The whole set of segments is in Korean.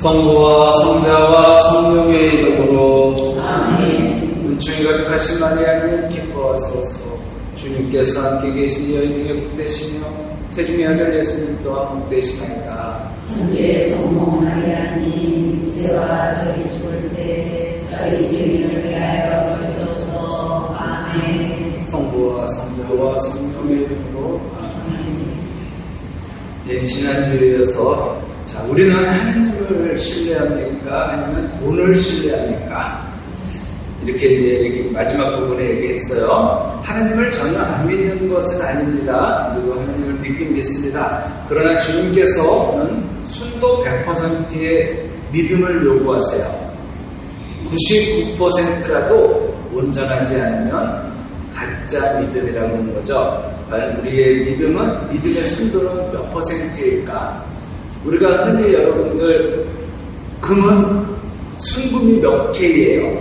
성부와 성자와 성령의 이름으로 아멘. 은총이 가득하신 마리아님 기뻐하소서. 주님께서 함께 계신 여인 중에 복되시며 태중의 아들 예수님 또한 복되시나이다. 천주의 성모 마리아님 이제와 저희 죽을 때 저희 죄인을 위하여 빌어주소서. 아멘. 성부와 성자와 성령의 이름으로 아멘. 지난주에 이어서 우리는 하나님을 신뢰합니까? 아니면 돈을 신뢰합니까? 이렇게 이제 마지막 부분에 얘기했어요. 하나님을 전혀 안 믿는 것은 아닙니다. 그리고 하나님을 믿긴 믿습니다. 그러나 주님께서는 순도 100%의 믿음을 요구하세요. 99%라도 온전하지 않으면 가짜 믿음이라고 하는 거죠. 과연 우리의 믿음은, 믿음의 순도는 몇 %일까? 우리가 흔히 여러분들 금은 순금이 몇 K예요?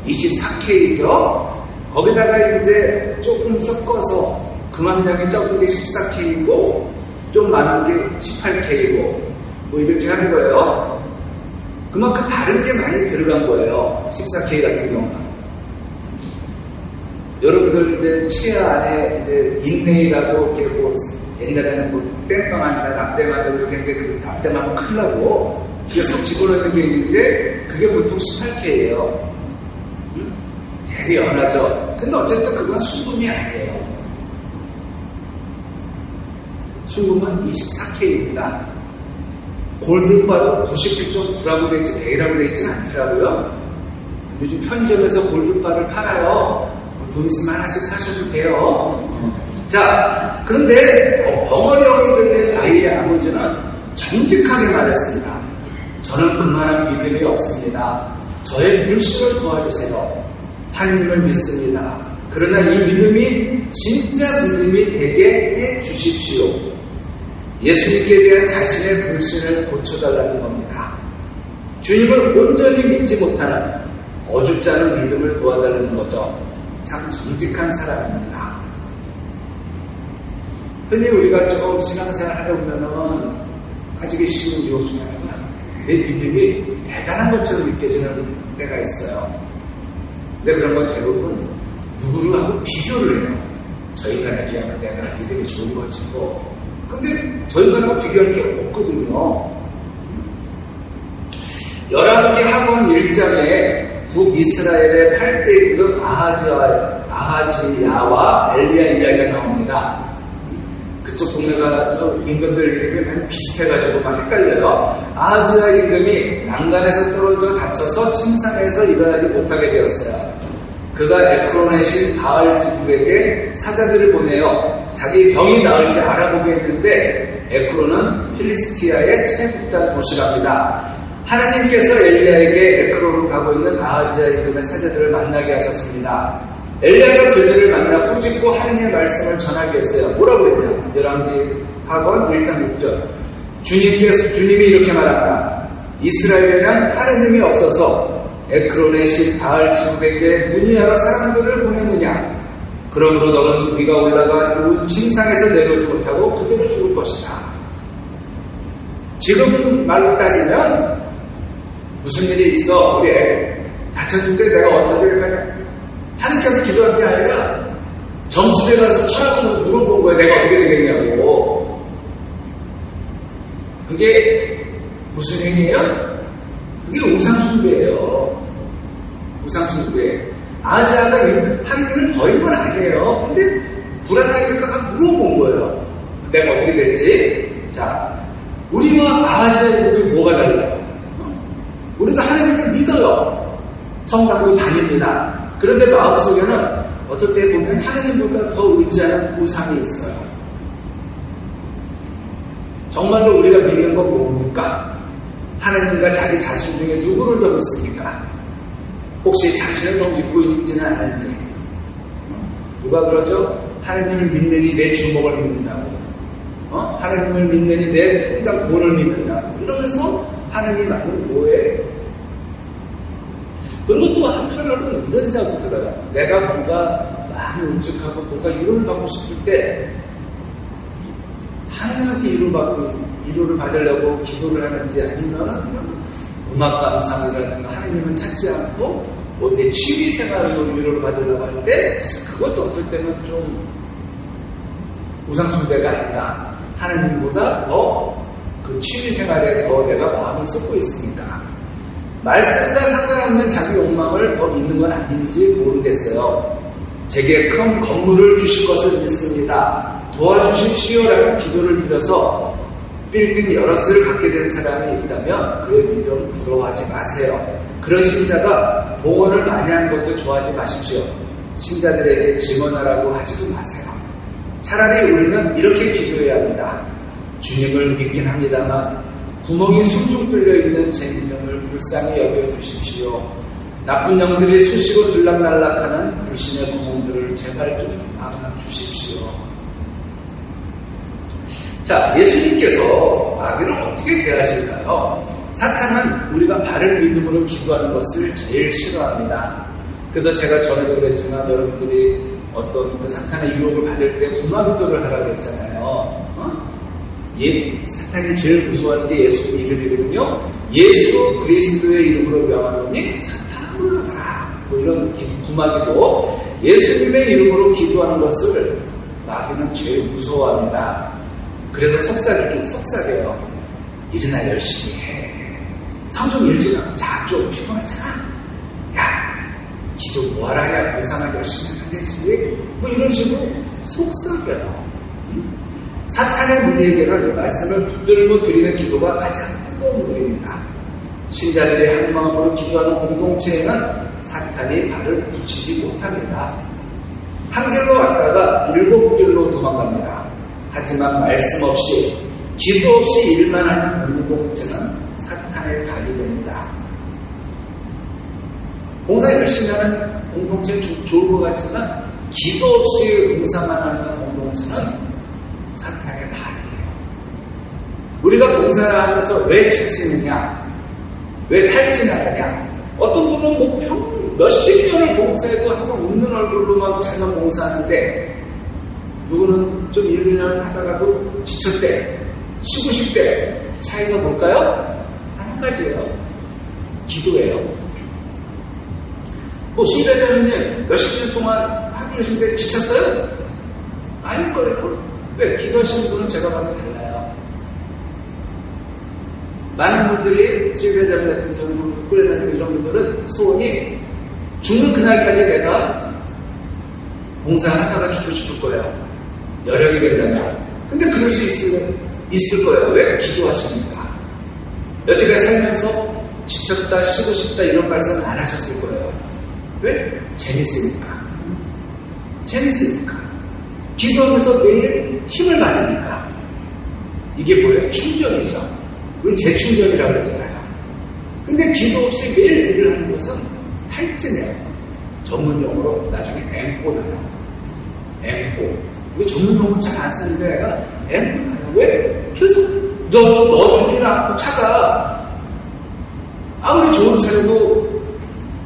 24K죠? 거기다가 이제 조금 섞어서 금 함량이 적은 게 14K이고 좀 많은 게 18K이고 뭐 이렇게 하는 거예요. 그만큼 다른 게 많이 들어간 거예요. 14K 같은 경우는. 여러분들 이제 치아 안에 이제 인내이라도 이렇게 뭐 옛날에는 뭐 땜빵 아니라 납땜하고 이렇게 했는데 그 납땜하면 큰일 나고 그게 쏙 집어넣는 게 있는데 그게 보통 18K예요. 되게 연하죠. 근데 어쨌든 그건 순금이 아니에요. 순금은 24K입니다. 골드바도 99.9라고 되어 있지 100이라고 되어 있지는 않더라고요. 요즘 편의점에서 골드바를 팔아요. 돈 있으면 하나씩 사셔도 돼요. 자, 그런데 벙어리형이 들린 아이의 아버지는 정직하게 말했습니다. 저는 그만한 믿음이 없습니다. 저의 불신을 도와주세요. 하나님을 믿습니다. 그러나 이 믿음이 진짜 믿음이 되게 해 주십시오. 예수님께 대한 자신의 불신을 고쳐달라는 겁니다. 주님을 온전히 믿지 못하는 어줍지 않은 믿음을 도와달라는 거죠. 참 정직한 사람입니다. 흔히 우리가 조금 신앙생활 하다 보면은 가지기 쉬운 유혹 중에 하나가 내 믿음이 대단한 것처럼 느껴지는 때가 있어요. 근데 그런 건 대부분 누구를 하고 비교를 해요. 저 인간에 비하면 내가 믿음이 좋은 거지 뭐. 근데 저 인간하고 비교할 게 없거든요. 열왕기 하본 1장에 북이스라엘의 8대 임금 아하지야와 엘리야 이야기가 나옵니다. 그쪽 동네가 임금들 이름이 많이 비슷해가지고 막 헷갈려요. 아하지야 임금이 난간에서 떨어져 다쳐서 침상에서 일어나지 못하게 되었어요. 그가 에크론의 신 바알지불에게 사자들을 보내어 자기 병이 나을지 알아보게 했는데 에크론은 필리스티아의 최북단 도시랍니다. 하나님께서 엘리야에게 에크론으로 가고 있는 아하지야 임금의 사자들을 만나게 하셨습니다. 엘리야가 그들을 만나 꾸짖고 하나님의 말씀을 전하게 했어요. 뭐라고 했냐? 열왕기 하건 1장 6절. 주님이 이렇게 말한다. 이스라엘에는 하나님이 없어서 에크론의 신 바알지불에게 문의하러 사람들을 보냈느냐? 그러므로 너는 네가 올라가 침상에서 내려오지 못하고 그대로 죽을 것이다. 지금 말로 따지면 무슨 일이 있어? 우리 애 다쳤는데 내가 어떻게 할까냐? 하나님께서 기도한 게 아니라 점집에 가서 쳐다보면서 물어본 거예요. 내가 어떻게 되겠냐고. 그게 무슨 행위예요? 그게 우상숭배예요. 우상숭배. 아하지야가 하나님을 버린 건 아니에요. 근데 불안하니까 물어본 거예요. 내가 어떻게 됐지? 자, 우리와 아하지야의 뭐가 달라요? 우리도 하나님을 믿어요. 성당도 다닙니다. 그런데 마음속에는 어떨 때 보면 하나님보다 더 의지하는 우상이 있어요. 정말로 우리가 믿는 건 뭡니까? 하나님과 자기 자신 중에 누구를 더 믿습니까? 혹시 자신을 더 믿고 있지는 않은지. 누가 그러죠? 하나님을 믿느니 내 주먹을 믿는다고. 하나님을 믿느니 내 통장 돈을 믿는다고. 이러면서 하나님 아니면 뭐해? 그리고 또 한편으로는 이런 생각도 들어요. 내가 뭔가 마음이 움직하고 뭔가 이름을 받고 싶을 때 하나님한테 이름을 받고 위로를 받으려고 기도를 하는지 아니면 음악 감상이라든가 하나님은 찾지 않고 뭐 내 취미 생활로 위로를 받으려고 할 때 그것도 어떨 때는 좀 우상숭배가 아닌가. 하나님보다 더 그 취미 생활에 더 내가 마음을 쏟고 있으니까 말씀과 상관없는 자기 욕망을 더 믿는 건 아닌지 모르겠어요. 제게 큰 건물을 주실 것을 믿습니다. 도와주십시오라는 기도를 드려서 빌딩 여럿을 갖게 된 사람이 있다면 그의 믿음 부러워하지 마세요. 그런 신자가 봉헌을 많이 하는 것도 좋아하지 마십시오. 신자들에게 증언하라고 하지도 마세요. 차라리 우리는 이렇게 기도해야 합니다. 주님을 믿긴 합니다만 구멍이 숭숭 뚫려있는 제 믿음을 불쌍히 여겨주십시오. 나쁜 영들이 쑤시고 들락날락하는 불신의 구멍들을 제발 좀 막아주십시오. 자, 예수님께서 마귀를 어떻게 대하실까요? 사탄은 우리가 바른 믿음으로 기도하는 것을 제일 싫어합니다. 그래서 제가 전에도 그랬지만 여러분들이 어떤 그 사탄의 유혹을 받을 때 분노기도를 하라고 했잖아요. 사탄이 제일 무서워하는 게 예수 이름이거든요. 예수 그리스도의 이름으로 명하노니 사탄을 물러가라. 뭐 이런 구마기도 예수님의 이름으로 기도하는 것을 마귀는 제일 무서워합니다. 그래서 속삭여요. 일이나 열심히 해. 성 좀 일찍 하고 자, 좀 피곤하잖아. 야, 기도 뭐하라, 야, 공사만 열심히 하면 되지. 뭐 이런 식으로 속삭여요. 사탄의 무리에게는 이 말씀을 붙들고 드리는 기도가 가장 뜨거운 무리입니다. 신자들이 한 마음으로 기도하는 공동체에는 사탄이 발을 붙이지 못합니다. 한 길로 왔다가 7길로 도망갑니다. 하지만 말씀 없이 기도 없이 일만 하는 공동체는 사탄의 발이 됩니다. 봉사 열심히 하는 공동체는 좀 좋을 것 같지만 기도 없이 봉사만 하는 공동체는 사탄의 발이에요. 우리가 봉사하면서 왜 지치느냐? 왜 탈진하느냐? 어떤 분은 뭐 몇십 년을 봉사해도 항상 웃는 얼굴로만 잘만 봉사하는데 누구는 좀 1, 2년 하다가도 지쳤대, 쉬고 싶대. 차이가 뭘까요? 한 가지예요. 기도예요. 뭐 신뢰자님 몇십 년 동안 하고 계신데 지쳤어요? 아닐 거예요. 왜? 기도하시는 분은 제가 봐도 달라요. 많은 분들이 신뢰자님 같은 경우 꾸려다니는 이런 분들은 소원이 죽는 그날까지 내가 봉사하다가 죽고 싶을 거예요. 여력이 된다면. 근데 그럴 수 있을 거예요. 왜? 기도하시니까. 여태까지 살면서 지쳤다, 쉬고 싶다 이런 말씀은 안 하셨을 거예요. 왜? 재밌으니까. 기도하면서 매일 힘을 받으니까. 이게 뭐예요? 충전이죠. 우리 재충전이라고 그랬잖아요. 근데 기도 없이 매일 일을 하는 것은 탈진해요. 전문용어로 나중에 앵꼬 나요. 앵꼬. 우리 전문용어 잘 안 쓰는데 내가 앵꼬 나요. 왜? 계속 넣어주질 않고 차가 아무리 좋은 차라도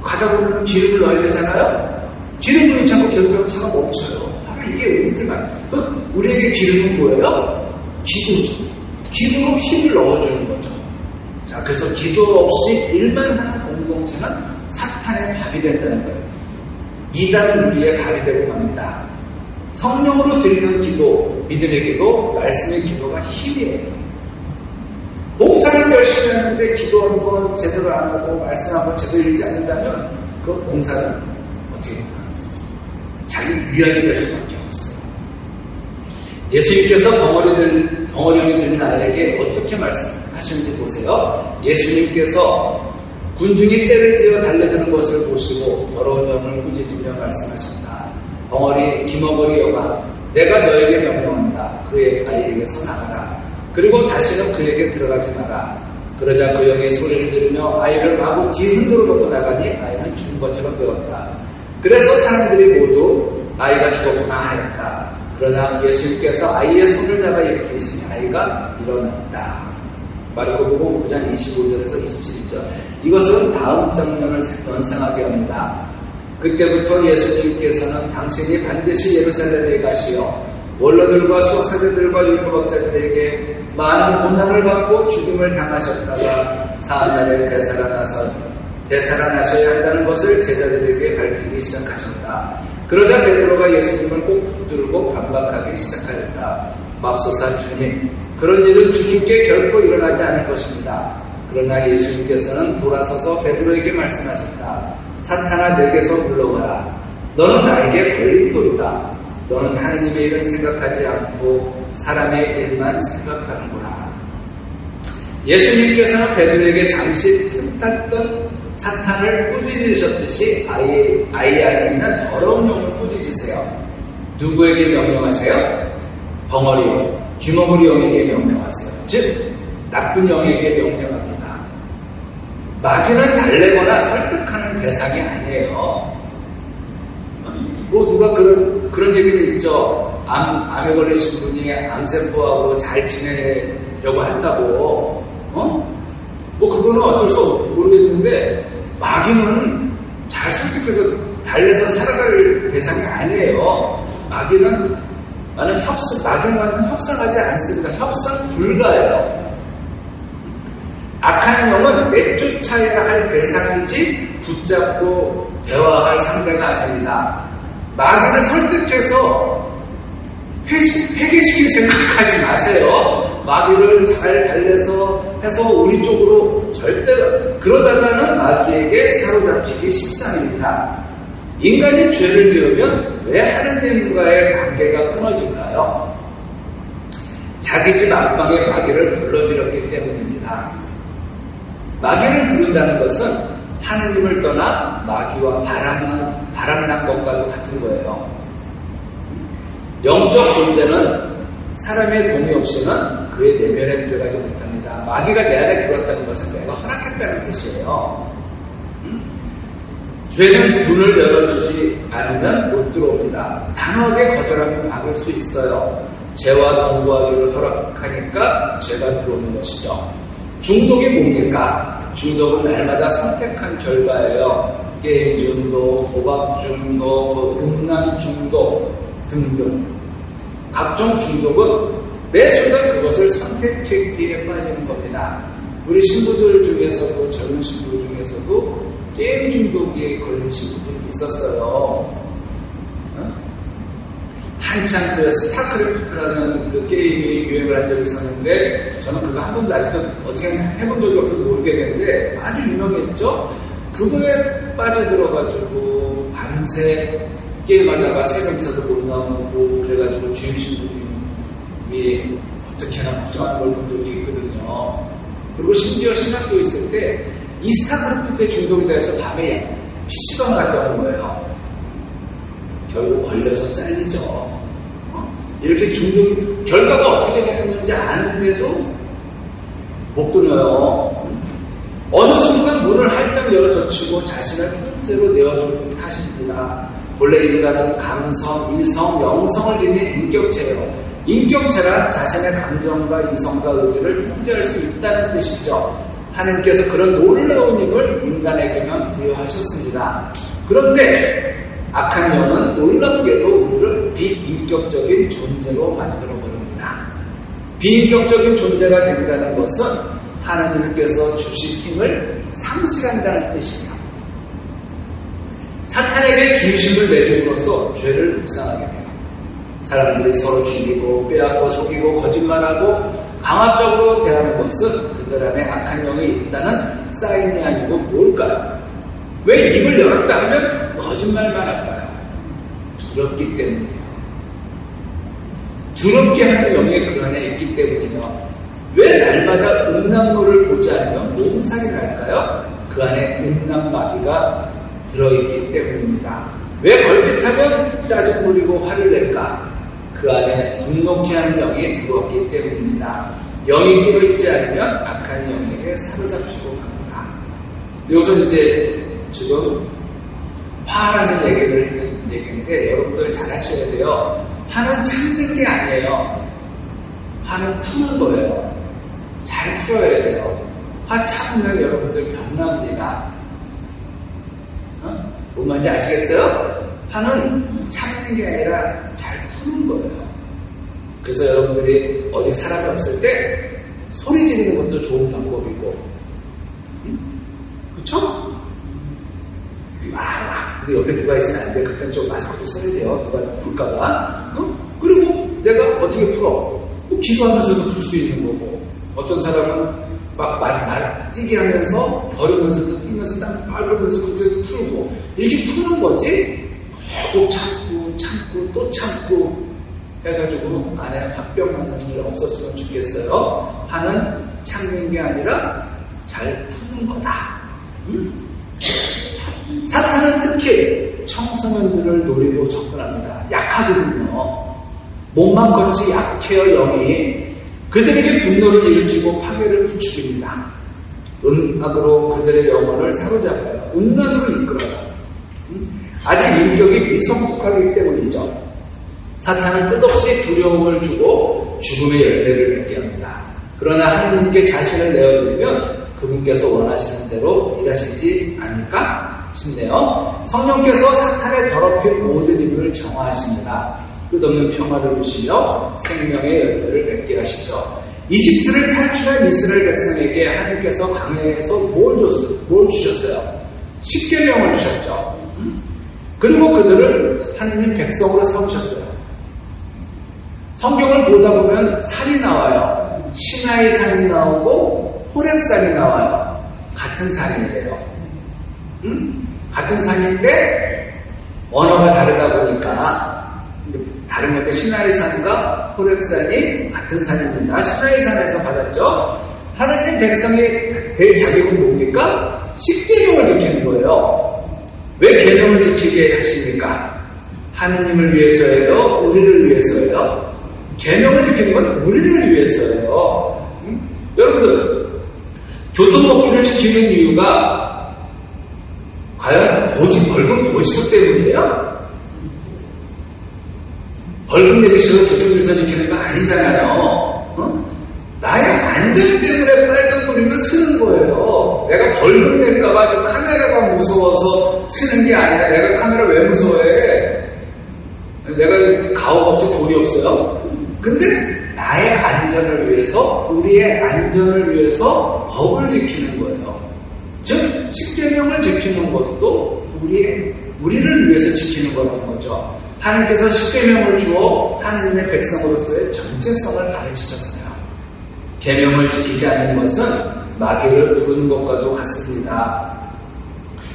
가다 보면 기름을 넣어야 되잖아요. 기름을 넣지 않고 계속 차가 멈춰요. 바로 이게 우리들만. 우리에게 기름은 뭐예요? 기도죠. 기도로 힘을 넣어주는 거죠. 자, 그래서 기도 없이 일만 하는 공동체는 사탄의 밥이 된다는 거예요. 이단 우리의 밥이 되고 맙니다. 성령으로 드리는 기도, 믿음의 기도, 말씀의 기도가 힘이에요. 봉사는 열심히 하는데 기도 한 번 제대로 안 하고 말씀 한 번 제대로 읽지 않는다면 그 봉사는 어떻게 될까요? 자기 위안이 될 수밖에 없어요. 예수님께서 벙어리를 들린 아이에게 어떻게 말씀하시는지 보세요. 예수님께서 군중이 떼를 지어 달려드는 것을 보시고 더러운 영을 꾸짖으며 말씀하신다. 벙어리 기머거리 여가 내가 너에게 명령한다. 그의 아이에게서 나가라. 그리고 다시는 그에게 들어가지 마라. 그러자 그 영이 소리를 들으며 아이를 마구 뒤 흔들어 놓고 나가니 아이는 죽은 것처럼 되었다. 그래서 사람들이 모두 아이가 죽었구나 하였다. 그러나 예수님께서 아이의 손을 잡아 일으키시니 아이가 일어났다. 마르코복음 9장 25절에서 27절. 이것은 다음 장면을 연상하게 합니다. 그때부터 예수님께서는 당신이 반드시 예루살렘에 가시어 원로들과 수사자들과 율법학자들에게 많은 고난을 받고 죽임을 당하셨다가 사흘날에 되살아나셔야 한다는 것을 제자들에게 밝히기 시작하셨다. 그러자 베드로가 예수님을 꼭 붙들고 반박하기 시작하였다. 맙소사 주님, 그런 일은 주님께 결코 일어나지 않을 것입니다. 그러나 예수님께서는 돌아서서 베드로에게 말씀하셨다. 사탄아, 내게서 물러가라. 너는 나에게 걸림돌이다. 너는 하느님의 일은 생각하지 않고 사람의 일만 생각하는구나. 예수님께서는 베드로에게 잠시 틈탔던 사탄을 꾸짖으셨듯이 아이 안에 있는 더러운 영을 꾸짖으세요. 누구에게 명령하세요? 벙어리, 귀머거리 영에게 명령하세요. 즉, 나쁜 영에게 명령합니다. 마귀는 달래거나 설득하는 대상이 아니에요. 누가 그런 얘기는 있죠. 암에 걸리신 분이 암세포하고 잘 지내려고 한다고. 그거는 어쩔 수 모르겠는데, 마귀는 잘 설득해서 달래서 살아갈 대상이 아니에요. 마귀는 협상하지 않습니다. 협상 불가예요. 악한 영은 내쫓아야 할 대상이지 붙잡고 대화할 상대가 아닙니다. 마귀를 설득해서 회개시킬 생각하지 마세요. 마귀를 잘 달래서 해서 우리 쪽으로 절대로, 그러다가는 마귀에게 사로잡히기 십상입니다. 인간이 죄를 지으면 왜 하느님과의 관계가 끊어질까요? 자기 집 안방에 마귀를 불러들였기 때문입니다. 마귀를 부른다는 것은 하느님을 떠나 마귀와 바람난 것과도 같은 거예요. 영적 존재는 사람의 동의 없이는 그의 내면에 들어가지 못합니다. 마귀가 내 안에 들어왔다는 것은 내가 허락했다는 뜻이에요. 죄는 문을 열어주지 않으면 못 들어옵니다. 단호하게 거절하면 막을 수 있어요. 죄와 동거하기를 허락하니까 죄가 들어오는 것이죠. 중독이 뭡니까? 중독은 날마다 선택한 결과예요. 게임 중독, 도박 중독, 음란 중독 등등. 각종 중독은 매 순간 그것을 선택했기에 빠지는 겁니다. 우리 신부들 중에서도, 젊은 신부들 중에서도 게임 중독에 걸린 신부들이 있었어요. 한참 그 스타크래프트라는 그 게임이 유행을 한 적이 있었는데, 저는 그거 한 번도 아직도 어떻게 해본 적이 없어서 모르겠는데 아주 유명했죠. 그거에 빠져들어가지고 밤새 게임하다가 새벽새도 못 나오고 그래가지고 주임 신부님이 어떻게나 걱정하는 걸 본 적이 있거든요. 그리고 심지어 신학교 있을 때 이 스타크래프트에 중독이 돼서 밤에 PC방 갔다 온 거예요. 결국 걸려서 잘리죠. 이렇게 중독, 결과가 어떻게 되는지 아는데도 못 끊어요. 어느 순간 문을 활짝 열어젖히고 자신을 통째로 내어준 탓입니다. 본래 인간은 감성, 이성, 영성을 지닌 인격체예요. 인격체란 자신의 감정과 이성과 의지를 통제할 수 있다는 뜻이죠. 하나님께서 그런 놀라운 힘을 인간에게만 부여하셨습니다. 그런데 악한 영은 놀랍게도 우리를 비인격적인 존재로 만들어버립니다. 비인격적인 존재가 된다는 것은 하나님께서 주신 힘을 상실한다는 뜻이에요. 사탄에게 중심을 내줌으로써 죄를 묵상하게 돼요. 사람들이 서로 죽이고 빼앗고 속이고 거짓말하고 강압적으로 대하는 것은 그들 안에 악한 영이 있다는 사인이 아니고 뭘까요? 왜 입을 열었다 하면 거짓말만 할까요? 두렵기 때문이에요. 두렵게 하는 영이 그 안에 있기 때문이요. 왜 날마다 음란물을 보지 않으면 몸살이 날까요? 그 안에 음란마귀가 들어있기 때문입니다. 왜 걸핏하면 짜증 부리고 화를 낼까? 그 안에 분노케 하는 영이 들어왔기 때문입니다. 영이 끼어있지 않으면 악한 영에게 사로잡히고 갑니다. 여기서 이제 지금 화라는 얘기인데 여러분들 잘 하셔야 돼요. 화는 참는 게 아니에요. 화는 푸는 거예요. 잘 풀어야 돼요. 화 참으면 여러분들 변납니다. 뭔 말인지 아시겠어요? 화는 참는 게 아니라 잘 푸는 거예요. 그래서 여러분들이 어디 사람이 없을 때 소리 지르는 것도 좋은 방법이고, 그쵸? 근데 옆에 누가 있으면 안 돼. 그때는 좀 마스크도 써야 돼요. 누가 볼까봐. 그리고 내가 어떻게 풀어? 기도하면서도 풀 수 있는 거고, 어떤 사람은 막 뛰게 하면서 걸으면서도 뛰면서 딱 밟으면서 그렇게 풀고, 이렇게 푸는 거지. 또 참고 또 참고 해가지고 안에 화병 나는 일 없었으면 좋겠어요. 화는 참는 게 아니라 잘 푸는 거다. 사탄은 특히 청소년들을 노리고 접근합니다. 약하거든요. 몸만 걷지 약해요, 영이. 그들에게 분노를 일으키고 파괴를 부추깁니다. 음악으로 그들의 영혼을 사로잡아요. 음란으로 이끌어요. 아직 인격이 미성숙하기 때문이죠. 사탄은 끝없이 두려움을 주고 죽음의 열매를 맺게 합니다. 그러나 하느님께 자신을 내어드리면 그분께서 원하시는 대로 일하시지 않을까 싶네요. 성령께서 사탄의 더럽힌 모든 힘을 정화하십니다. 끝없는 평화를 주시며 생명의 열매를 맺게 하시죠. 이집트를 탈출한 이스라엘 백성에게 하나님께서 광야에서 뭘 주셨어요? 십계명을 주셨죠. 그리고 그들을 하나님 백성으로 삼으셨어요. 성경을 보다 보면 산이 나와요. 시나이 산이 나오고 호렙산이 나와요. 같은 산인데요. 같은 산인데 언어가 다르다 보니까 다른 건데 시나이 산과 호렙산이 같은 산입니다. 시나이 산에서 받았죠. 하나님 백성이 될 자격은 뭡니까? 십계명을 지키는 거예요. 왜 계명을 지키게 하십니까? 하느님을 위해서예요? 우리를 위해서예요? 계명을 지키는 건 우리를 위해서예요. 여러분들, 교통법규를 지키는 이유가 과연 벌금 고지서 때문이에요? 벌금 내기 싫어 교통질서 지키는 거 아니잖아요. 나의 안전 때문에 빨간불이면 쓰는 거예요. 내가 벌금 낼까봐 저 카메라가 무서워서 쓰는 게 아니라 내가 카메라 왜 무서워해? 내가 가오업체 돈이 없어요. 근데 나의 안전을 위해서, 우리의 안전을 위해서 법을 지키는 거예요. 즉, 십계명을 지키는 것도 우리를 위해서 지키는 거라는 거죠. 하나님께서 십계명을 주어 하나님의 백성으로서의 정체성을 가르치셨어요. 계명을 지키지 않는 것은 마귀를 부르는 것과도 같습니다.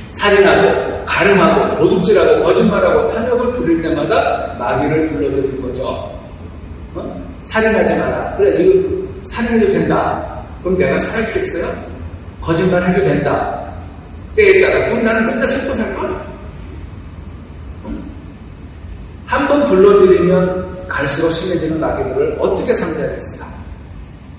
살인하고 가름하고 도둑질하고 거짓말하고 탐욕을 부릴 때마다 마귀를 불러들이는 거죠. 살인하지 마라. 그래, 이거 살인해도 된다. 그럼 내가 살았겠어요? 거짓말해도 된다. 때에 따라서 그럼 나는 맨날 살고 살걸? 한번 불러들이면 갈수록 심해지는 마귀들을 어떻게 상대하겠습니까?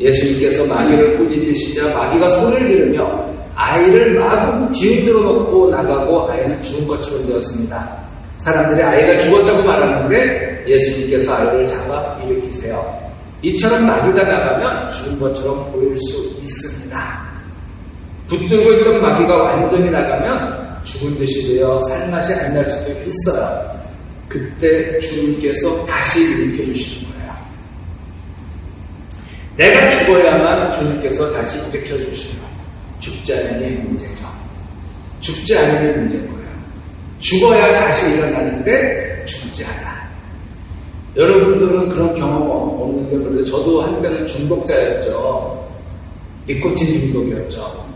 예수님께서 마귀를 꾸짖으시자 마귀가 소리를 지르며 아이를 마구 뒤흔들어 놓고 나가고 아이는 죽은 것처럼 되었습니다. 사람들이 아이가 죽었다고 말하는데 예수님께서 아이를 잡아 일으키세요. 이처럼 마귀가 나가면 죽은 것처럼 보일 수 있습니다. 붙들고 있던 마귀가 완전히 나가면 죽은 듯이 되어 살맛이 안 날 수도 있어요. 그때 주님께서 다시 일으켜주시는 거예요. 내가 죽어야만 주님께서 다시 일으켜주시는 거예요. 죽지 않으니 문제죠. 죽지 않으니 문제인 거예요. 죽어야 다시 일어나는데 죽지 않아. 여러분들은 그런 경험 없는데, 그런데 저도 한때는 중독자였죠. 니코틴 중독이었죠.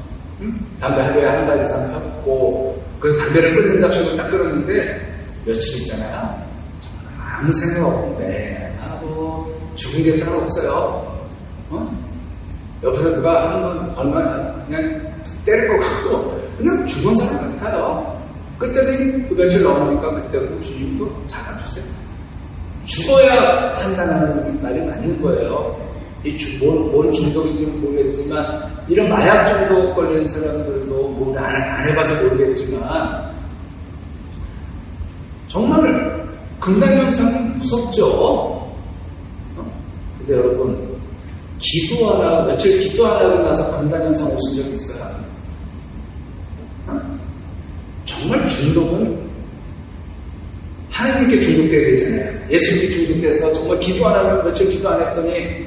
담배 하루에 한 달 이상 폈고, 그래서 담배를 끊는답시고 딱 끊었는데 며칠 있잖아요. 정말 아무 생각 없는데 죽은 게 따로 없어요. 옆에서 누가 한번 얼마나 그냥 때릴 것 같고 그냥 죽은 사람 같아요. 그때는 그 며칠 넘으니까 그때부터 주님도 잡아주세요. 죽어야 산다는 말이 맞는 거예요. 뭔 중독인지는 모르겠지만 이런 마약 중독 걸린 사람들도 뭐 안 해봐서 모르겠지만 정말 금단 현상은 무섭죠. 근데 여러분, 며칠 기도하라고 나서 금단 현상 오신 적 있어요? 정말 중독은 하나님께 중독되어야 되잖아요. 예수님이 중독돼서 정말 기도 안 하면 며칠 기도 안 했더니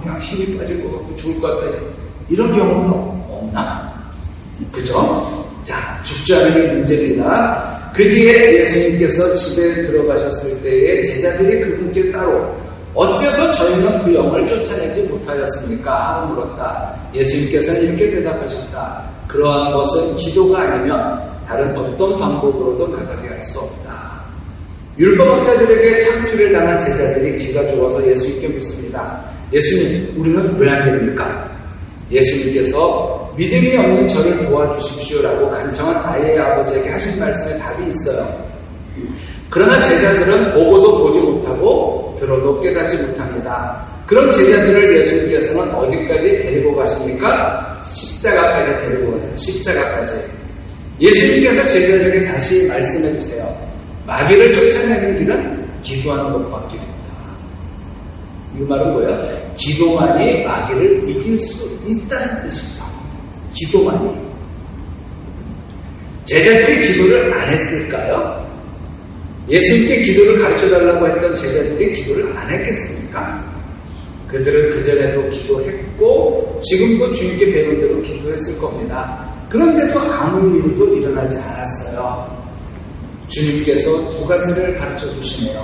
그냥 힘이 빠질 것 같고 죽을 것 같다. 이런 경우는 없나? 그죠? 자, 죽지 않은 게 문제입니다. 그 뒤에 예수님께서 집에 들어가셨을 때에 제자들이 그분께 따로 어째서 저희는 그 영을 쫓아내지 못하였습니까? 하고 물었다. 예수님께서는 이렇게 대답하셨다. 그러한 것은 기도가 아니면 다른 어떤 방법으로도 나가게 할 수 없다. 율법학자들에게 창피를 당한 제자들이 기가 좋아서 예수님께 묻습니다. 예수님, 우리는 왜 안 됩니까? 예수님께서 믿음이 없는 저를 도와주십시오라고 간청한 아이의 아버지에게 하신 말씀에 답이 있어요. 그러나 제자들은 보고도 보지 못하고 들어도 깨닫지 못합니다. 그런 제자들을 예수님께서는 어디까지 데리고 가십니까? 십자가까지 데리고 가세요. 십자가까지. 예수님께서 제자들에게 다시 말씀해 주세요. 마귀를 쫓아내는 길은 기도하는 것밖입니다. 이 말은 뭐예요? 기도만이 마귀를 이길 수 있다는 뜻이죠. 기도만이. 제자들이 기도를 안 했을까요? 예수님께 기도를 가르쳐달라고 했던 제자들이 기도를 안 했겠습니까? 그들은 그전에도 기도했고 지금도 주님께 배운 대로 기도했을 겁니다. 그런데도 아무 일도 일어나지 않았어요. 주님께서 두 가지를 가르쳐 주시네요.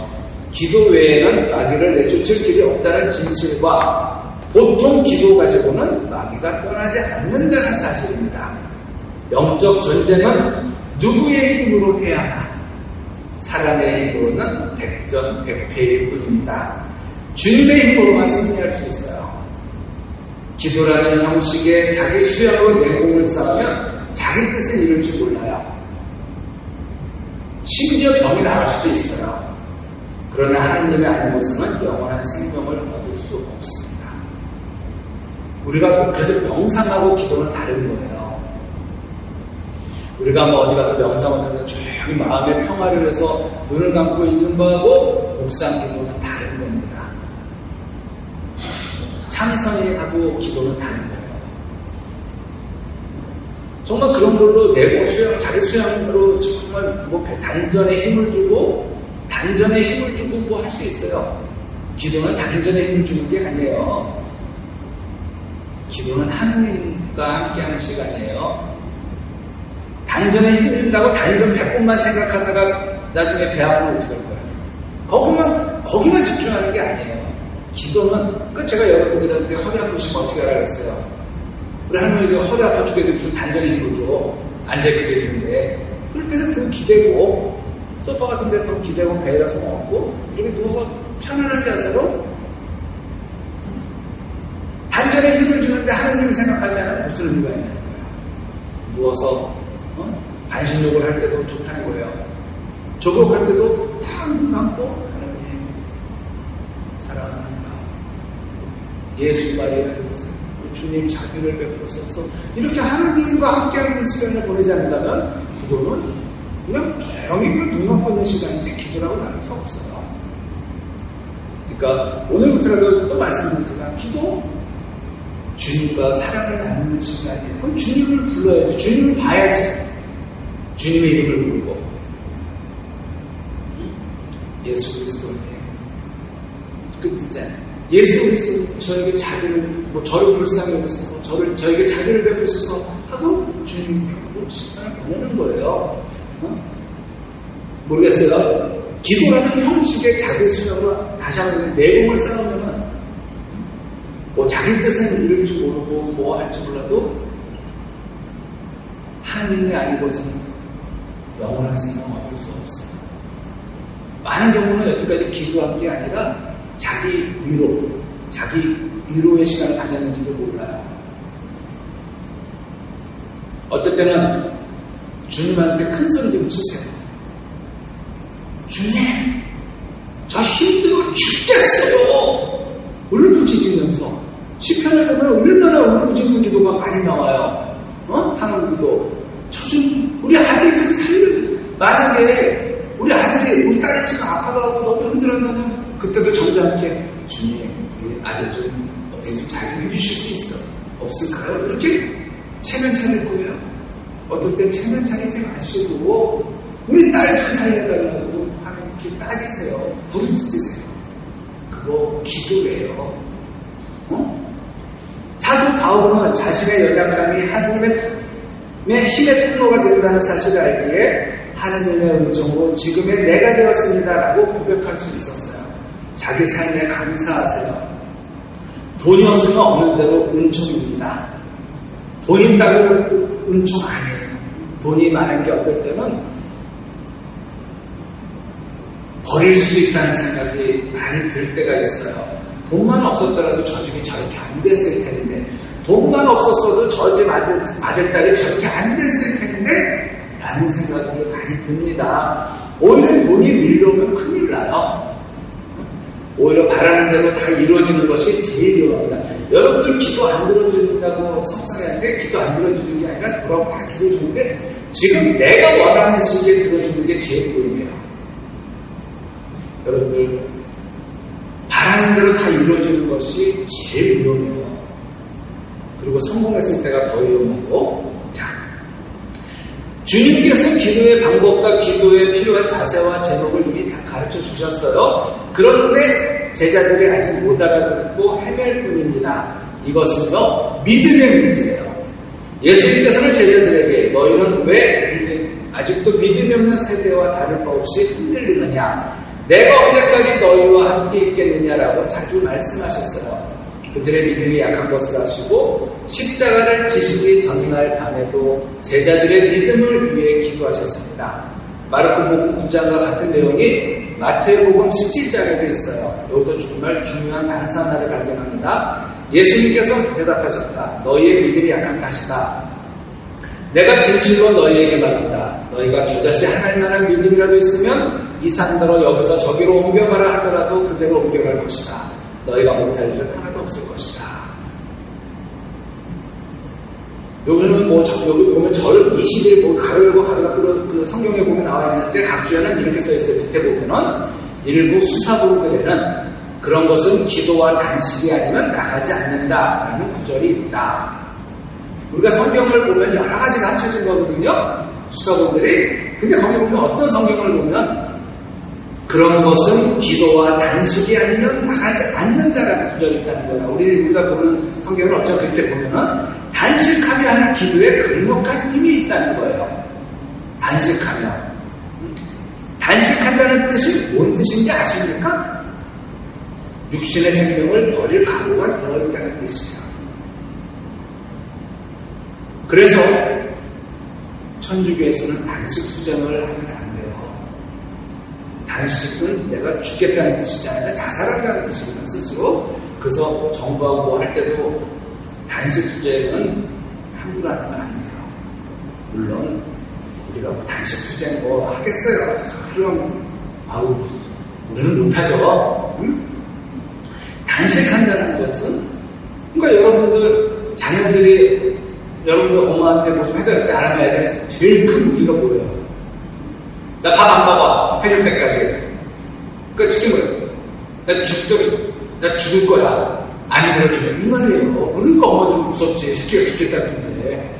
기도 외에는 마귀를 내쫓을 길이 없다는 진실과 보통 기도 가지고는 마귀가 떠나지 않는다는 사실입니다. 영적 전쟁은 누구의 힘으로 해야 하나? 사람의 힘으로는 백전백패일 뿐입니다. 주님의 힘으로만 승리할 수 있어요. 기도라는 형식에 자기 수양으로 내공을 쌓으면 자기 뜻을 이룰 줄 몰라요. 심지어 병이 나을 수도 있어요. 그러나 하나님의 아니고서는 영원한 생명을 얻을 수 없습니다. 우리가 그래서 명상하고 기도는 다른 거예요. 우리가 어디 가서 명상하면 조용히 마음의 평화를 위해서 눈을 감고 있는 거하고 묵상 기도는 다른 겁니다. 참선하고 기도는 다른 거예요. 정말 그런 걸로 내고 수양, 자기 수양으로 정말 단전에 힘을 주고 뭐 할 수 있어요. 기도는 단전에 힘을 주는 게 아니에요. 기도는 하느님과 함께하는 시간이에요. 단전에 힘을 준다고 단전 100번만 생각하다가 나중에 배 아프면 어떻게 할 거예요? 거기만 집중하는 게 아니에요. 기도는, 제가 여러분들한테 허리 아프시면 어떻게 하라겠어요? 우리 할머니가 허리 아파 죽게 되면 무슨 단전에 힘을 줘. 앉아있게 되는데. 그럴 때는 등 기대고, 소파 같은 데 등 기대고 배에다 손 얹고, 이렇게 누워서 편안한 자세로 단전에 힘을 주는데 하나님을 생각하지 않으면 무슨 의미가 있냐는 거예요. 누워서, 반신욕을 할 때도 좋다는 거예요. 조국할 때도 딱 눈 감고, 하나님, 사랑합니다. 예수 마리아 주님 자비를 베푸소서. 이렇게 하나님과 함께하는 시간을 보내지 않는다면 그거는 그냥 조용히 눈 감고 있는 시간인지 기도라고 나눌 수 없어요. 그러니까 오늘부터라도 또 말씀드리지만 기도 주님과 사랑을 나누는 시간이에요. 그럼 주님을 불러야지. 주님을 봐야지. 주님의 이름을 부르고 예수 그리스도의 끝이잖아요. 예수 그리스도 저에게 자비를, 저를 불쌍히 여기소서, 저에게 자비를 베푸소서 하고 주님께로 시간을 보내는 거예요. 모르겠어요. 기도라는 형식의 자기 수용으로 다시 한번 내공을 쌓으면은 자기 뜻은 이룰 줄 모르고 뭐 할지 몰라도 하나님이 아니고서는 영원한 생명 얻을 수 없어요. 많은 경우는 여태까지 기도한 게 아니라 자기 위로의 시간을 가졌는지도 몰라요. 어떨 때는 주님한테 큰 소리 좀 치세요. 주님, 저 힘들어 죽겠어요. 울부짖으면서 시편에 보면 얼마나 울부짖는 기도가 많이 나와요. 하는 기도. 우리 아들 좀 살려줘. 만약에 우리 아들이, 우리 딸이 지금 아파가고 너무 힘들었다면 그때도 점잖게 주님, 우리 아들 좀 어떻게 좀 잘 해주실 수 있어? 없을까요? 이렇게 체면 차릴 거예요. 어떨 땐 체면 차리지 마시고 우리 딸 좀 살려달라고 하나님께 따지세요. 부르짖으세요. 그거 기도예요. 사도 바울은 자신의 연약함이 하나님의 힘의 통로가 된다는 사실을 알기에 하나님의 은총으로 지금의 내가 되었습니다라고 고백할 수 있었어요. 자기 삶에 감사하세요. 돈이 없으면 없는 대로 은총입니다. 돈 있다고 은총 아니에요. 돈이 많은 게 어떨 때는 버릴 수도 있다는 생각이 많이 들 때가 있어요. 돈만 없었더라도 저 집이 저렇게 안 됐을 텐데, 돈만 없었어도 저 집 아들, 딸이 저렇게 안 됐을 텐데 라는 생각이 많이 듭니다. 오히려 돈이 밀려오면 큰일 나요. 오히려 바라는 대로 다 이루어지는 것이 제일 위험합니다. 여러분들 기도 안 들어준다고 속상해하는데 기도 안 들어주는 게 아니라 그럼 다 들어주는데 지금 내가 원하는 시기에 들어주는 게 제일 위험해요. 여러분들 바라는 대로 다 이루어지는 것이 제일 위험해요. 그리고 성공했을 때가 더 위험하고, 자, 주님께서 기도의 방법과 기도에 필요한 자세와 제목을 이미 다 가르쳐 주셨어요. 그런데 제자들이 아직 못 알아듣고 헤맬 뿐입니다. 이것은요, 믿음의 문제예요. 예수님께서는 제자들에게 너희는 왜 아직도 믿음이 없는 세대와 다를 바 없이 흔들리느냐? 내가 언제까지 너희와 함께 있겠느냐라고 자주 말씀하셨어요. 그들의 믿음이 약한 것을 아시고 십자가를 지시기 전날 밤에도 제자들의 믿음을 위해 기도하셨습니다. 마르코복음 9장과 같은 내용이 마태복음 17장에도 있어요. 여기서 정말 중요한 단서 하나를 발견합니다. 예수님께서 대답하셨다. 너희의 믿음이 약한 탓이다. 내가 진실로 너희에게 말한다. 너희가 겨자씨 하나님만한 믿음이라도 있으면 이 산더러 여기서 저기로 옮겨가라 하더라도 그대로 옮겨갈 것이다. 너희가 못할 일은 하나도 없을 것이다. 여기는 여기 보면 절 20일 가로 열고 가로 닫고 그 성경에 보면 나와 있는데 각 주에는 이렇게 써 있어요. 밑에 보면은 일부 수사부들에는 그런 것은 기도와 단식이 아니면 나가지 않는다라는 구절이 있다. 우리가 성경을 보면 여러 가지가 합쳐진 거거든요. 수사부들이. 근데 거기 보면 어떤 성경을 보면 그런 것은 기도와 단식이 아니면 나가지 않는다라는 구절이 있다는 거예요. 우리가 보는 성경을 어쩌 그때 보면은 단식하며 하는 기도에 강력한 힘이 있다는 거예요. 단식하며. 단식한다는 뜻이 뭔 뜻인지 아십니까? 육신의 생명을 버릴 각오가 되어있다는 뜻이에요. 그래서 천주교에서는 단식 투쟁을 하면 안 돼요. 단식은 내가 죽겠다는 뜻이지 않아요. 자살한다는 뜻이거든요, 스스로. 그래서 정부하고 뭐 할 때도 단식 투쟁은 함부로 하는 건 아니에요. 물론 우리가 뭐 단식 투쟁 뭐 하겠어요. 그럼 우리는 못하죠. 응? 단식한다는 것은 그러니까 여러분들 자녀들이 여러분들 엄마한테 뭐 좀 해드릴 때 안 하면 애들이 제일 큰 무기가 뭐예요? 나 밥 안 먹어. 해줄 때까지. 그러니까 지킨 거예요. 나 죽을 거야. 안 들어주면 이 말이에요. 그러니까 엄마는 무섭지. 새끼가 죽겠다는데.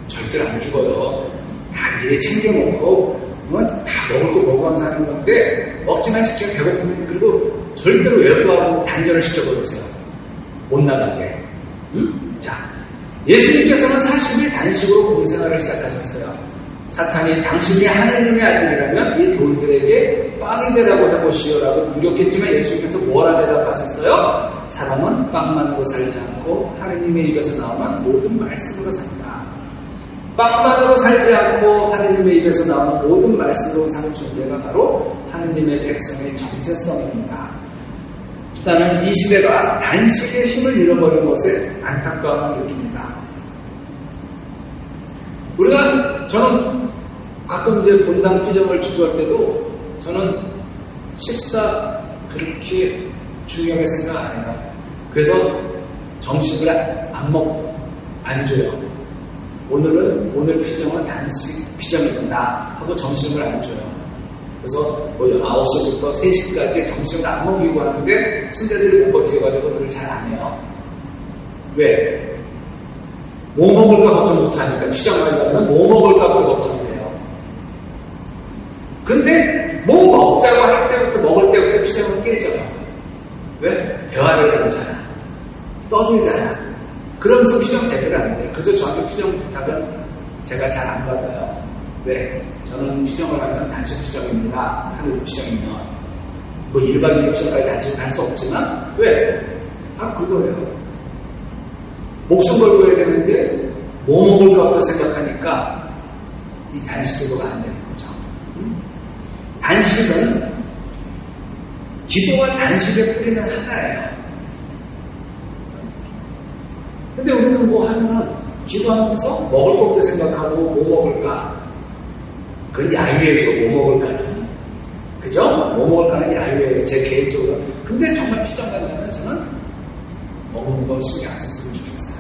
절대로 안 죽어요. 다 미리 챙겨놓고 다 먹을 거 먹으면서 하는 건데 먹지만 시키면 배고프면 그리고 절대로 외부하고 단절을 시켜버렸어요. 못 나가게. 응? 자, 예수님께서는 40일 단식으로 공생활을 시작하셨어요. 사탄이 당신이 하나님의 아들이라면 이 돌들에게 빵이 되라고 해보시오라고 공격했지만 예수님께서 뭐라 대답하셨어요? 사람은 빵만으로 살지 않고 하나님의 입에서 나오는 모든 말씀으로 산다. 빵만으로 살지 않고 하나님의 입에서 나오는 모든 말씀으로 사는 존재가 바로 하나님의 백성의 정체성입니다. 나는 이 시대가 단식의 힘을 잃어버린 것에 안타까움을 느낍니다. 저는 가끔 이제 본당 피정을 주도할 때도 저는 식사 그렇게 중요하게 생각 안 해요. 그래서 점심을 안 줘요. 오늘 피정은 단식 피정입니다 하고 점심을 안 줘요. 그래서 9시부터 3시까지 점심을 안 먹이고 하는데 신자들이 못 버텨가지고 그걸 잘 안 해요. 왜? 뭐 먹을까 걱정부터 하니까 피정을 하자면 뭐 먹을까부터 걱정돼요. 근데 뭐 먹자고 그러면서 피정 제대로 안 돼요. 그래서 저한테 피정 부탁은 제가 잘 안 받아요. 왜? 저는 피정을 하면 단식 피정입니다. 하루 피정이면. 뭐 1박 2일 피정까지 단식을 할 수 없지만, 왜? 그거예요. 목숨 걸고 해야 되는데, 뭐 먹을까부터 생각하니까, 이 단식 기도가 안 되는 거죠. 단식은, 기도와 단식의 뿌리는 하나예요. 근데 우리는 뭐 하면은, 기도하면서 먹을 것도 생각하고, 뭐 먹을까? 그건 야유회죠, 뭐 먹을까는. 그죠? 뭐 먹을까는 야유회예요, 제 개인적으로. 근데 정말 피정 간다면 저는 먹는 거 신경 안 썼으면 좋겠어요.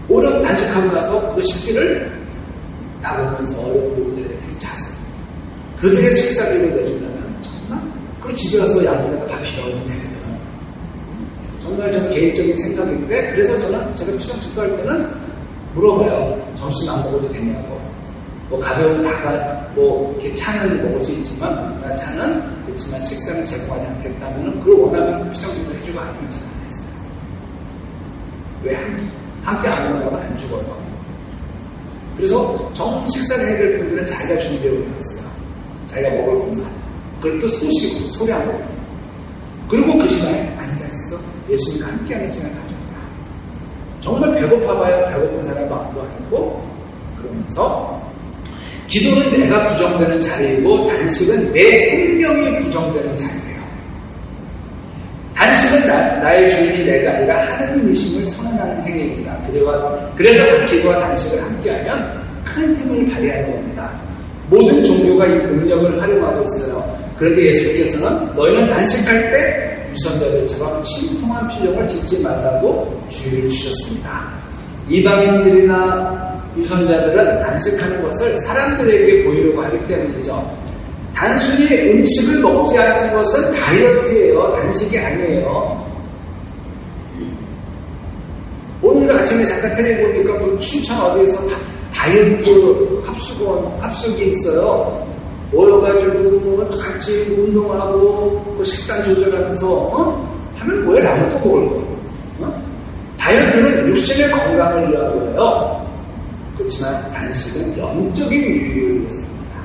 오랜 단식하고 나서 그 식기를 나가면서 어려운 분들에게 자서 그들의 식사비를 내준다면 정말 그 집에 가서 양분에다 밥 비벼오면 되거든. 정말 저 개인적인 생각인데 그래서 저는 제가 피정 치료할 때는 물어봐요. 점심 안 먹어도 되냐고. 뭐 가벼운 뭐 이렇게 차는 먹을 수 있지만 나 차는 그렇지만 식사는 제공하지 않겠다면 그걸 원하면 피정치료 해주고 아니면 잘 안 했어요. 왜 함께 안 먹으면 안 죽어요. 그래서 정 식사를 해야 될 분들은 자기가 준비해 오는 거였어요. 자기가 먹을 것만. 그걸 또 소량으로. 그리고 그 시간에 앉아있어. 예수님과 함께하는 시간을 가져온다. 정말 배고파봐야 배고픈 사람 마음도 아니고 그러면서 기도는 내가 부정되는 자리이고 단식은 내 생명이 부정되는 자리예요. 단식은 나의 주인이 내가 아니라 하느님이심을 선언하는 행위입니다. 그래서 기도와 단식을 함께하면 큰 힘을 발휘하는 겁니다. 모든 종교가 이 능력을 활용하고 있어요. 그런데 예수님께서는 너희는 단식할 때 유선자들처럼 신통한 필령을 짓지 말라고 주의를 주셨습니다. 이방인들이나 유선자들은 단식하는 것을 사람들에게 보이려고 하기 때문이죠. 단순히 음식을 먹지 않는 것은 다이어트예요. 단식이 아니에요. 오늘도 아침에 잠깐 텔레비 보니까 뭐 춘천 어디에서 다이어트 합숙이 있어요. 모여가지고 같이 운동하고 식단 조절하면서 하면 뭐에 아무것도 먹을 거예요. 다이어트는 육신의 건강을 위한 거예요. 그렇지만 단식은 영적인 유익을 위해서입니다.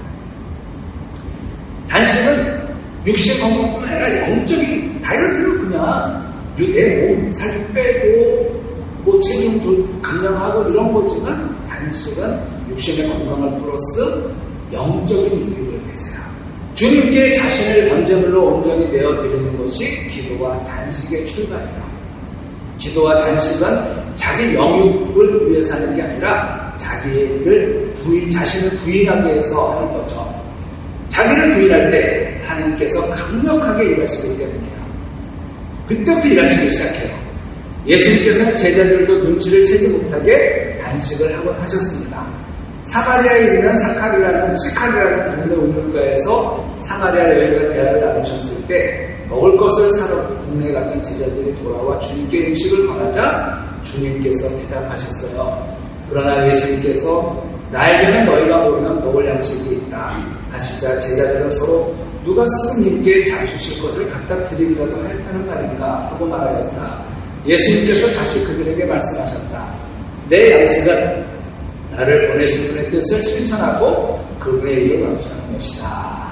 단식은 육신 건강뿐만 아니라 영적인 다이어트는 그냥 내 몸 살 좀 빼고 뭐 체중 감량하고 이런 거지만 단식은 육신의 건강을 플러스 영적인 유익을 위해서요. 주님께 자신을 번제물로 온전히 내어드리는 것이 기도와 단식의 출발이에요. 기도와 단식은 자기 영육을 위해서 하는 게 아니라 자신을 부인하기 위해서 하는 거죠. 자기를 부인할 때 하나님께서 강력하게 일하시기 때문이에요. 그때부터 일하시기 시작해요. 예수님께서는 제자들도 눈치를 채지 못하게 단식을 하셨습니다. 사마리아에 있는 시카르라는 동네 우물가에서 사마리아 여인과 대화를 나누셨을 때 먹을 것을 사러 동네에 갔던 제자들이 돌아와 주님께 음식을 권하자 주님께서 대답하셨어요. 그러나 예수님께서 나에게는 너희가 모르는 먹을 양식이 있다 하시자 제자들은 서로 누가 스승님께 잡수실 것을 갖다 드리기라도 하는 말인가 하고 말하였다. 예수님께서 다시 그들에게 말씀하셨다. 내 양식은 나를 보내신 분의 뜻을 실천하고 그분의 일을 완수하는 것이다.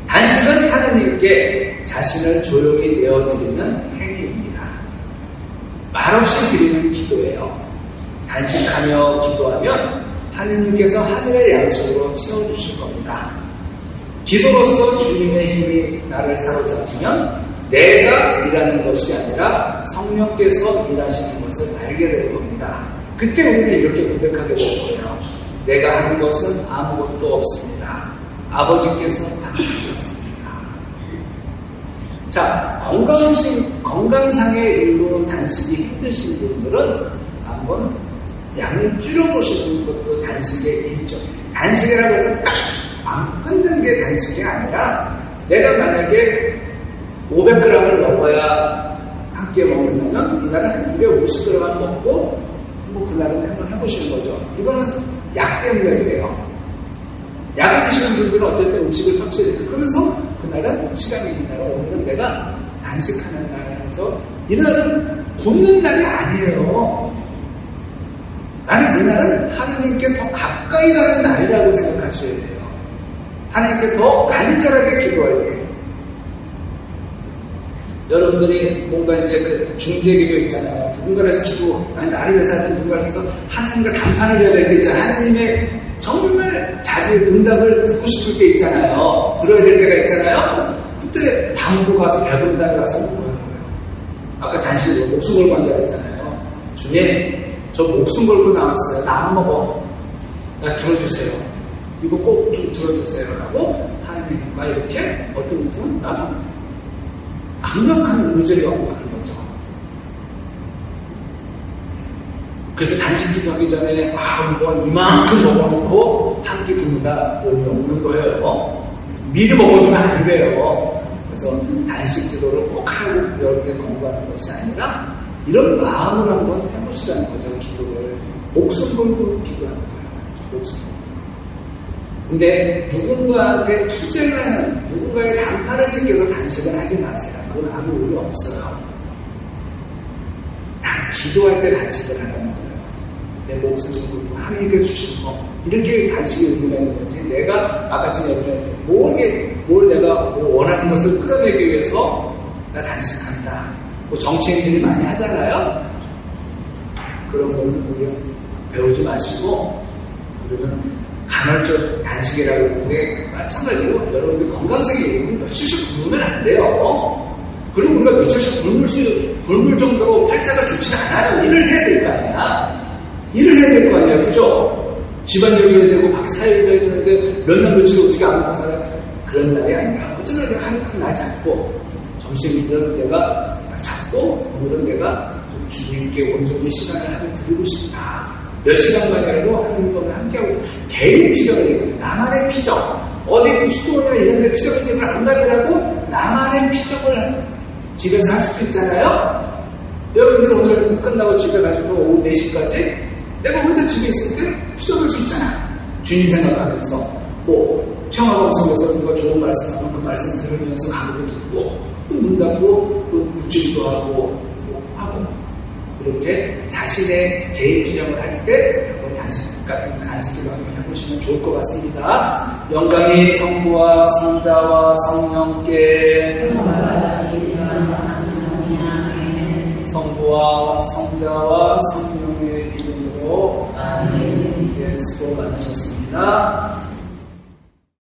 단식은 하느님께 자신을 조용히 내어드리는 행위입니다. 말없이 드리는 기도예요. 단식하며 기도하면 하느님께서 하늘의 양식으로 채워주실 겁니다. 기도로서 주님의 힘이 나를 사로잡으면 내가 일하는 것이 아니라 성령께서 일하시는 것을 알게 될 겁니다. 그때 우리는 이렇게 고백하게 될 거예요. 내가 하는 것은 아무것도 없습니다. 아버지께서 다 하셨습니다. 자, 건강상의 일로 단식이 힘드신 분들은 한번 양을 줄여보시는 것도 단식의 일종. 단식이라고 해서 딱 안 끊는 게 단식이 아니라 내가 만약에 500g을 먹어야 한 끼 먹는다면 이날은 한 250g을 먹고 뭐 그날은 한번 해보시는 거죠. 이거는 약 때문에 그래요. 약을 드시는 분들은 어쨌든 음식을 섭취해야 돼요. 그러면서 그날은 시간이 있는 날, 오늘은 내가 단식하는 날 해서 이날은 굶는 날이 아니에요. 나는 이 날은 하나님께 더 가까이 가는 날이라고 생각하셔야 돼요. 하나님께 더 간절하게 기도할 때. 여러분들이 뭔가 이제 그 중재기도 있잖아요. 누군가를 해서 기도, 아니 나를 위해서 하는 누군가를 해서 하나님과 담판을 해야 될 때 있잖아요. 하나님의 정말 자기 응답을 듣고 싶을 때 있잖아요. 들어야 될 때가 있잖아요. 그때 담고 가서 배부른 날 가서 먹어야 거예요. 아까 단식으로 목숨 걸고 한다고 했잖아요. 주님, 저 목숨 걸고 나왔어요. 나 안 먹어. 나 들어주세요. 이거 꼭 좀 들어주세요. 라고 하나님과 이렇게 어떤 무슨 나는 강력한 의지를 갖고 가는 거죠. 그래서 단식 기도하기 전에 뭐 이만큼 먹어놓고 한 끼 굶는다 그런 게 없는 거예요. 미리 먹어두면 안 돼요. 그래서 단식 기도를 꼭 하고 여러분의 건강하는 것이 아니라 이런 마음을 한번 해보시라는 거죠. 기도를 목숨 걸고 기도하는 거예요. 목숨. 근데 누군가한테 투쟁하는 누군가의 단판을 지켜서 단식을 하지 마세요. 그건 아무 의미 없어요. 다 기도할 때 단식을 하는 거예요. 내 목숨을 걸고 하나님께 주신 거 이렇게 단식이 의미가 있는 건지 내가 아까 지금 얘기했는데 뭘 내가 원하는 것을 끌어내기 위해서 나 단식한다. 뭐 정치인들이 많이 하잖아요. 그런 거는 우리가 배우지 마시고 우리는 간헐적 단식이라고 하는 게 마찬가지로 여러분들 건강생활이 며칠씩 굶으면 안 돼요. 그리고 우리가 며칠씩 굶을 정도로 팔자가 좋지 않아요. 일을 해야 될 거 아니야. 일을 해야 될 거 아니야. 그죠? 집안일도 해야 되고 밖에 사회도 해야 되는데 몇 날 며칠 어떻게 안 먹고 살아요? 그런 날이 아니라 어쩌다 하루튼 날 잡고 점심 이런 데가 잡고 오늘은 내가 좀 주님께 온전히 시간을 하나 드리고 싶다. 몇 시간만이라도 하나님과 함께하고 개인 피정을 얘기해요. 나만의 피정. 어디 수도원이나 이런 데 피정을 집을 안 가더라도 나만의 피정을 집에서 할 수도 있잖아요. 여러분들 오늘 끝나고 집에 가시고 오후 4시까지 내가 혼자 집에 있을 때 피정할 수 있잖아. 주님 생각하면서 뭐 평화방송에서 누가 좋은 말씀하면 그 말씀 들으면서 강의도 듣고 또 눈 닫고 또 묵직도 하고 이렇게 자신의 개인 피정을 할 때 단식 같은 간식기도 한번 해보시면 좋을 것 같습니다. 영광이 성부와 성자와 성령께 성부와 성자와 성령의 이름으로 아멘. 수고 많으셨습니다.